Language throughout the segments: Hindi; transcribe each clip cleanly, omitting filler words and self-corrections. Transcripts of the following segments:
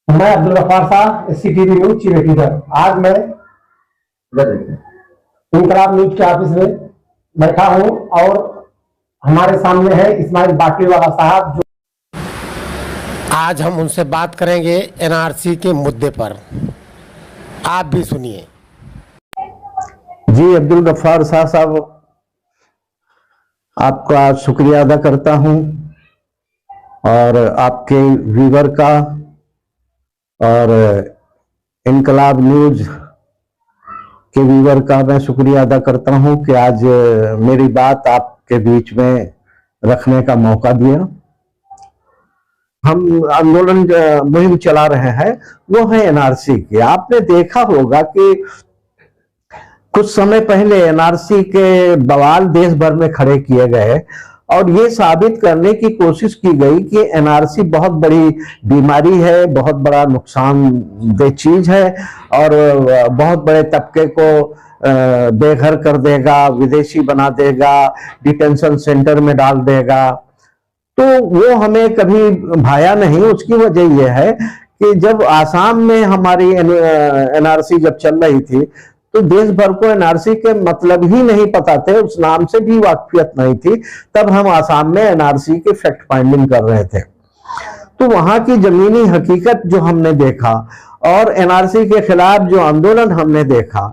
मैं Abdul Gaffar Shah, SCTV news chief editor. आज मैं इंकलाब न्यूज के ऑफिस में बैठा हूं और हमारे सामने है इस्माइल बाटलीवाला साहब, जो आज हम उनसे बात करेंगे NRC के मुद्दे पर। आप भी सुनिए। जी, अब्दुल गफ्फार शाह साहब, आपका शुक्रिया अदा करता हूं और आपके व्यूवर का और इंकलाब न्यूज के व्यूवर का मैं शुक्रिया अदा करता हूं कि आज मेरी बात आपके बीच में रखने का मौका दिया। हम आंदोलन मुहिम चला रहे हैं, वो है NRC की। आपने देखा होगा कि कुछ समय पहले NRC के बवाल देश भर में खड़े किए गए और ये साबित करने की कोशिश की गई कि NRC बहुत बड़ी बीमारी है, बहुत बड़ा नुकसानदेह चीज है और बहुत बड़े तबके को बेघर कर देगा, विदेशी बना देगा, डिटेंशन सेंटर में डाल देगा। तो वो हमें कभी भाया नहीं। उसकी वजह यह है कि जब आसाम में हमारी NRC जब चल रही थी तो देश भर को NRC के मतलब ही नहीं पता थे, उस नाम से भी वाकफियत नहीं थी। तब हम आसाम में NRC की फैक्ट फाइंडिंग कर रहे थे, तो वहां की जमीनी हकीकत जो हमने देखा और NRC के खिलाफ जो आंदोलन हमने देखा,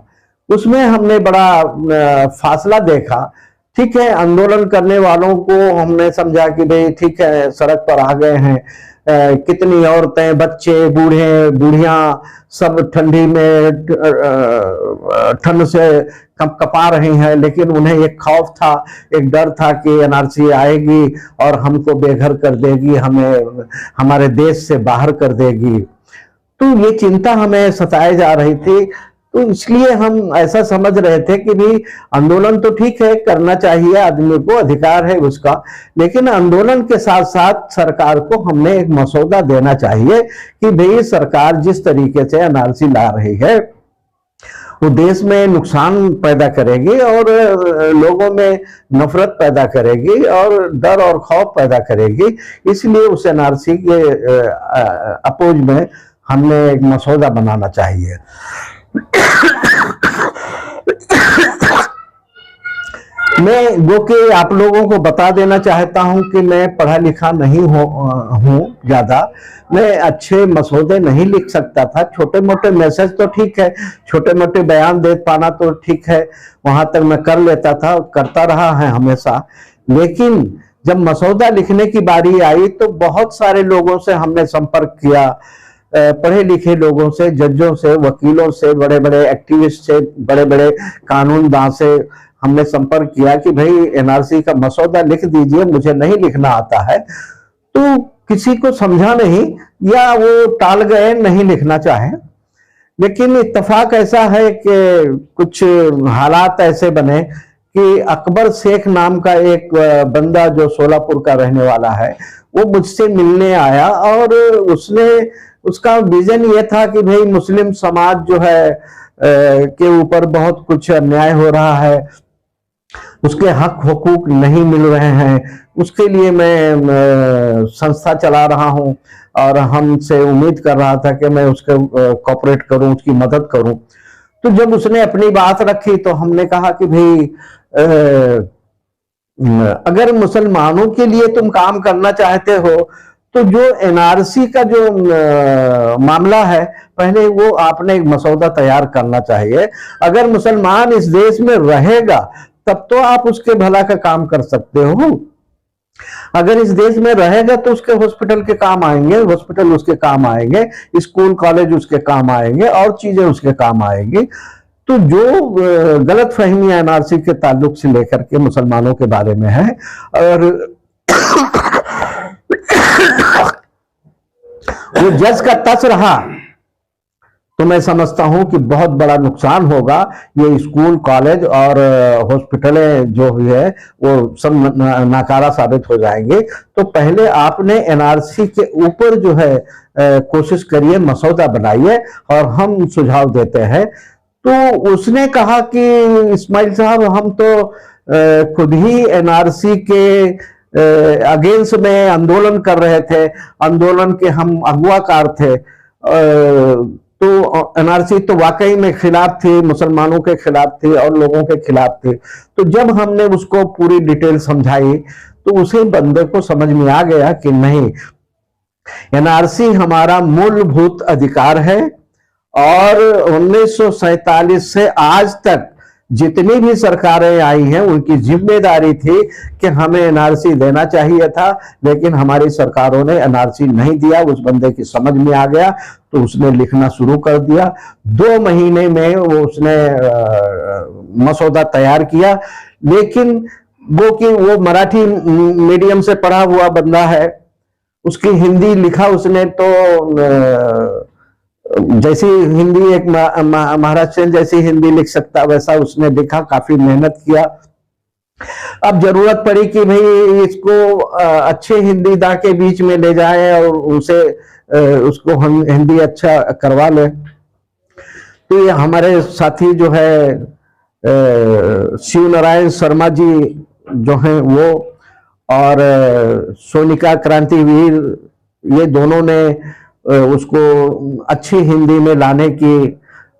उसमें हमने बड़ा फासला देखा। ठीक है, आंदोलन करने वालों को हमने समझा कि भाई ठीक है, सड़क पर आ गए हैं, कितनी औरतें, बच्चे, बूढ़े, बूढ़ियां सब ठंडी में ठंड से कपा रही हैं, लेकिन उन्हें एक खौफ था, एक डर था कि NRC आएगी और हमको बेघर कर देगी, हमें हमारे देश से बाहर कर देगी। तो ये चिंता हमें सताए जा रही थी। तो इसलिए हम ऐसा समझ रहे थे कि भाई आंदोलन तो ठीक है, करना चाहिए, आदमी को अधिकार है उसका, लेकिन आंदोलन के साथ साथ सरकार को हमने एक मसौदा देना चाहिए कि भाई सरकार जिस तरीके से NRC ला रही है वो देश में नुकसान पैदा करेगी और लोगों में नफरत पैदा करेगी और डर और खौफ पैदा करेगी। इसलिए उस NRC के अपोज में हमने एक मसौदा बनाना चाहिए। मैं जो कि आप लोगों को बता देना चाहता हूं कि मैं पढ़ा लिखा नहीं हूं ज्यादा, मैं अच्छे मसौदे नहीं लिख सकता था। छोटे मोटे मैसेज तो ठीक है, छोटे मोटे बयान दे पाना तो ठीक है, वहां तक मैं कर लेता था, करता रहा है हमेशा। लेकिन जब मसौदा लिखने की बारी आई तो बहुत सारे लोगों से हमने संपर्क किया, पढ़े लिखे लोगों से, जजों से, वकीलों से, बड़े बड़े एक्टिविस्ट से, बड़े बड़े कानूनदान से हमने संपर्क किया कि भाई NRC का मसौदा लिख दीजिए, मुझे नहीं लिखना आता है। तो किसी को समझा नहीं या वो टाल गए, नहीं लिखना चाहे। लेकिन इत्तेफाक ऐसा है कि कुछ हालात ऐसे बने कि अकबर शेख नाम का एक बंदा जो सोलापुर का रहने वाला है, वो मुझसे मिलने आया और उसका विजन ये था कि भाई मुस्लिम समाज जो है के ऊपर बहुत कुछ अन्याय हो रहा है, उसके हक हुकूक नहीं मिल रहे हैं, उसके लिए मैं संस्था चला रहा हूं और हमसे उम्मीद कर रहा था कि मैं उसके कोऑपरेट करूं, उसकी मदद करूं। तो जब उसने अपनी बात रखी तो हमने कहा कि भाई अगर मुसलमानों के लिए तुम काम करना चाहते हो तो जो NRC का जो मामला है, पहले वो आपने एक मसौदा तैयार करना चाहिए। अगर मुसलमान इस देश में रहेगा तब तो आप उसके भला का काम कर सकते हो। अगर इस देश में रहेगा तो उसके हॉस्पिटल के काम आएंगे, हॉस्पिटल उसके काम आएंगे, स्कूल कॉलेज उसके काम आएंगे और चीजें उसके काम आएंगी। तो जो गलत फहमियां NRC के ताल्लुक से लेकर के मुसलमानों के बारे में है और वो जज का टच रहा, तो मैं समझता हूं कि बहुत बड़ा नुकसान होगा। ये स्कूल कॉलेज और हॉस्पिटलें जो हुई है वो सब नाकारा साबित हो जाएंगे। तो पहले आपने NRC के ऊपर जो है कोशिश करिए, मसौदा बनाइए और हम सुझाव देते हैं। तो उसने कहा कि इस्माइल साहब, हम तो खुद ही NRC के अगेंस्ट में आंदोलन कर रहे थे, आंदोलन के हम अगुवाकार थे तो एनआरसी तो वाकई में खिलाफ थी, मुसलमानों के खिलाफ थी और लोगों के खिलाफ थी। तो जब हमने उसको पूरी डिटेल समझाई तो उसी बंदे को समझ में आ गया कि नहीं, एनआरसी हमारा मूलभूत अधिकार है और 1947 से आज तक जितनी भी सरकारें आई हैं उनकी जिम्मेदारी थी कि हमें एनआरसी देना चाहिए था, लेकिन हमारी सरकारों ने एनआरसी नहीं दिया। उस बंदे की समझ में आ गया तो उसने लिखना शुरू कर दिया। 2 महीने में वो उसने मसौदा तैयार किया, लेकिन वो मराठी मीडियम से पढ़ा हुआ बंदा है, उसकी हिंदी लिखा उसने तो जैसी हिंदी एक महाराष्ट्रियन जैसी हिंदी लिख सकता वैसा उसने लिखा, काफी मेहनत किया। अब जरूरत पड़ी कि भाई इसको अच्छे हिंदी दा के बीच में ले जाए और उनसे उसको हम हिंदी अच्छा करवा ले। तो ये हमारे साथी जो है शिव नारायण शर्मा जी जो हैं वो और सोनिका क्रांतिवीर, ये दोनों ने उसको अच्छी हिंदी में लाने की,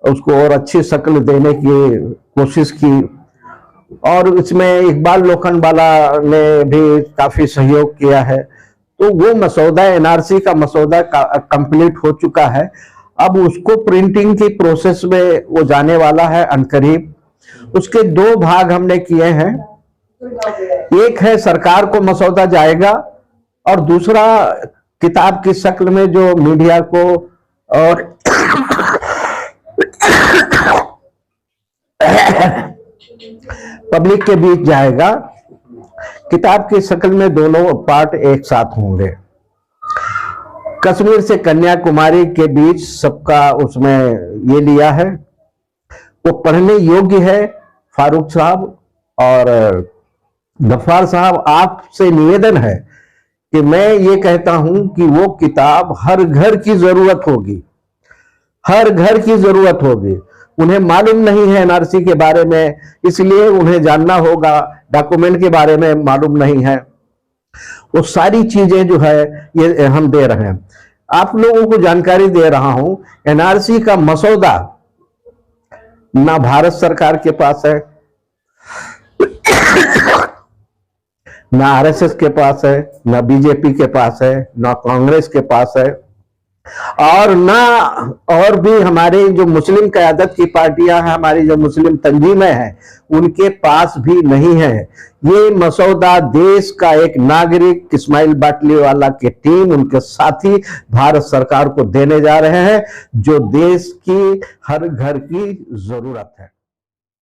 उसको और अच्छी शक्ल देने की कोशिश की। और इसमें इकबाल लोखंडवाला ने भी काफी सहयोग किया है। तो वो मसौदा, एनआरसी का मसौदा कंप्लीट हो चुका है। अब उसको प्रिंटिंग की प्रोसेस में वो जाने वाला है अनकरीब। उसके 2 भाग हमने किए हैं। एक है सरकार को मसौदा जाएगा और दूसरा किताब की शक्ल में जो मीडिया को और पब्लिक के बीच जाएगा। किताब की शक्ल में दोनों पार्ट एक साथ होंगे। कश्मीर से कन्याकुमारी के बीच सबका उसमें ये लिया है। वो पढ़ने योग्य है। फारूक साहब और गफ्फार साहब, आपसे निवेदन है कि मैं ये कहता हूं कि वो किताब हर घर की जरूरत होगी, हर घर की जरूरत होगी। उन्हें मालूम नहीं है एनआरसी के बारे में, इसलिए उन्हें जानना होगा। डॉक्यूमेंट के बारे में मालूम नहीं है। वो सारी चीजें जो है ये हम दे रहे हैं, आप लोगों को जानकारी दे रहा हूं। एनआरसी का मसौदा ना भारत सरकार के पास है, ना आरएसएस के पास है, ना बीजेपी के पास है, ना कांग्रेस के पास है, और ना और भी हमारे जो मुस्लिम क़यादत की पार्टियां हैं, हमारी जो मुस्लिम तंजीमें हैं, उनके पास भी नहीं है। ये मसौदा देश का एक नागरिक इस्माइल बाटलीवाला की टीम, उनके साथी भारत सरकार को देने जा रहे हैं, जो देश की हर घर की जरूरत है।